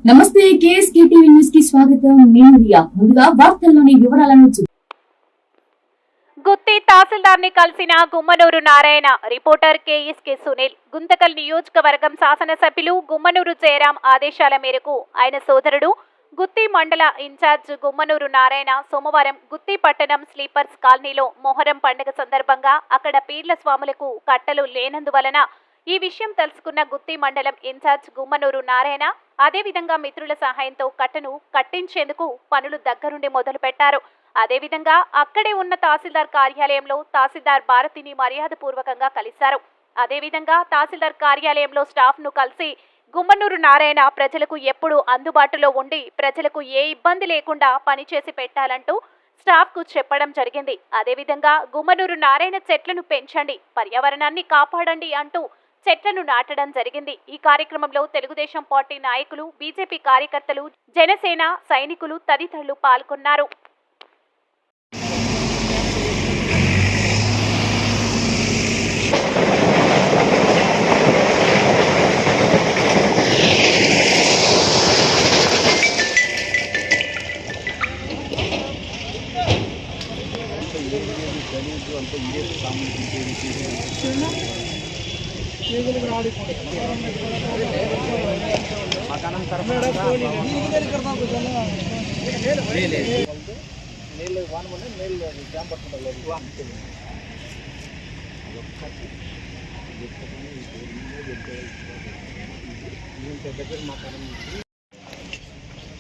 నమస్తే KSK TV news కి స్వాగతం. నేను రియా. ముందుగా వార్తల్లోని వివరాలను గుత్తి తహసీల్దార్ని కలిసిన గుమ్మనూరు నారాయణ. Reporter KSK Sunil. గుంతకల్ నియోజకవర్గం శాసనసభ్యులు గుమ్మనూరు జయరాం ఆదేశాల మేరకు ఆయన సోదరుడు గుత్తి మండల ఇన్ఛార్జ్ గుమ్మనూరు నారాయణ సోమవారం గుత్తి పట్టణం స్లీపర్స్ కాలనీలో మొహరం పండుగ సందర్భంగా అక్కడ పీర్ల స్వాములకు కట్టలు లేనందువలన ఈ విషయం తెలుసుకున్న గుత్తి మండలం ఇన్ఛార్జ్ గుమ్మనూరు నారాయణ అదేవిధంగా మిత్రుల సహాయంతో కట్టను కట్టించేందుకు పనులు దగ్గరుండి మొదలుపెట్టారు. అదేవిధంగా అక్కడే ఉన్న తహసీల్దార్ కార్యాలయంలో తహసీల్దార్ భారతిని మర్యాదపూర్వకంగా కలిశారు. అదేవిధంగా తహసీల్దార్ కార్యాలయంలో స్టాఫ్ ను కలిసి గుమ్మనూరు నారాయణ ప్రజలకు ఎప్పుడూ అందుబాటులో ఉండి ప్రజలకు ఏ ఇబ్బంది లేకుండా పనిచేసి పెట్టాలంటూ స్టాఫ్ కు చెప్పడం జరిగింది. అదేవిధంగా గుమ్మనూరు నారాయణ చెట్లను పెంచండి, పర్యావరణాన్ని కాపాడండి అంటూ చెట్లను నాటడం జరిగింది. ఈ కార్యక్రమంలో తెలుగుదేశం పార్టీ నాయకులు, బీజేపీ కార్యకర్తలు, జనసేన సైనికులు తదితరులు పాల్గొన్నారు.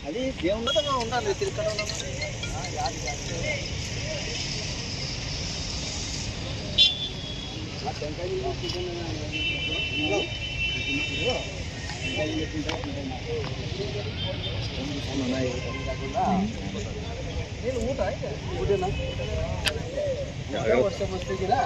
అది దేవున్నతంగా ఉండాలి. తిరుక్కడంలో నేను ఊట ఊటేనా వర్షం వస్తే కదా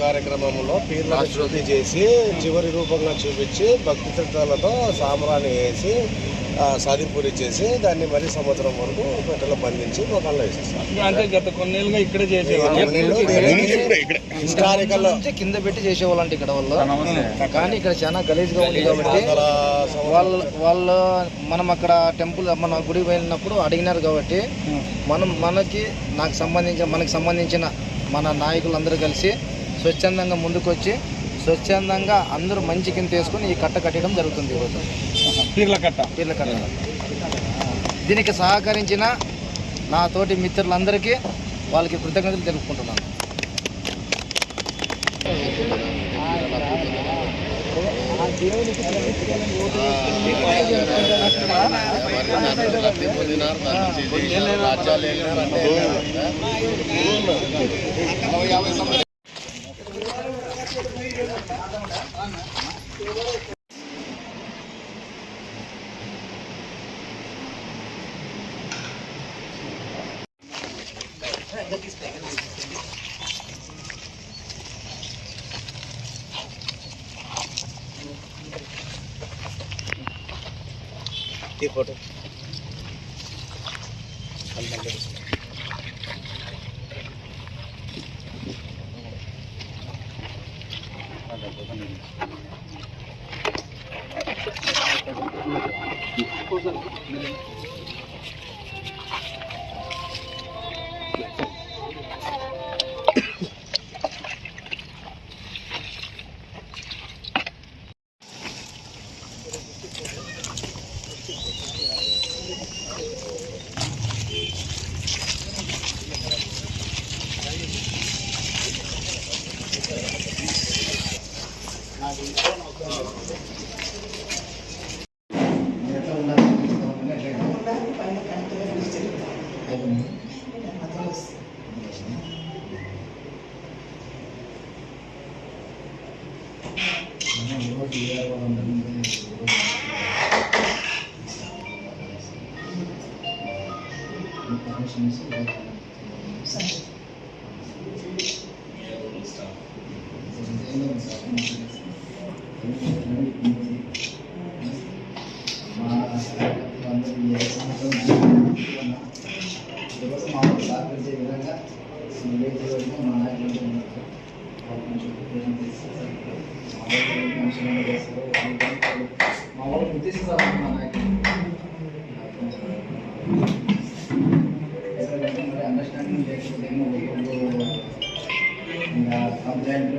కార్యక్రమంలో పీర్లను శుద్ధి చేసి చివరి రూపంగా చూపించి భక్తి శ్రద్ధలతో సాంబ్రాన్ని వేసి సాధింపురి చేసి దాన్ని మరీ సంవత్సరం వరకు పెట్టెలో బంధించి మొక్కల్లో వేసేస్తారు. అంటే గత కొన్నేళ్ళుగా ఇక్కడే హిస్టారికల్ కింద పెట్టి చేసేవాళ్ళంటే ఇక్కడ వాళ్ళు, కానీ ఇక్కడ చాలా గలీజ్గా ఉంది కాబట్టి వాళ్ళు మనం అక్కడ టెంపుల్ మన గుడి వెళ్ళినప్పుడు అడిగినారు కాబట్టి మనకి మనకు సంబంధించిన మన నాయకులందరూ కలిసి స్వచ్ఛందంగా ముందుకొచ్చి స్వచ్ఛందంగా అందరూ మంచి కింద తీసుకొని ఈ కట్ట కట్టడం జరుగుతుంది ఈరోజు. పీర్ల కట్ట దీనికి సహకరించిన నా తోటి మిత్రులందరికీ వాళ్ళకి కృతజ్ఞతలు తెలుపుకుంటున్నాను. ఈ ఫోటో Thank you. కంప్లైంట్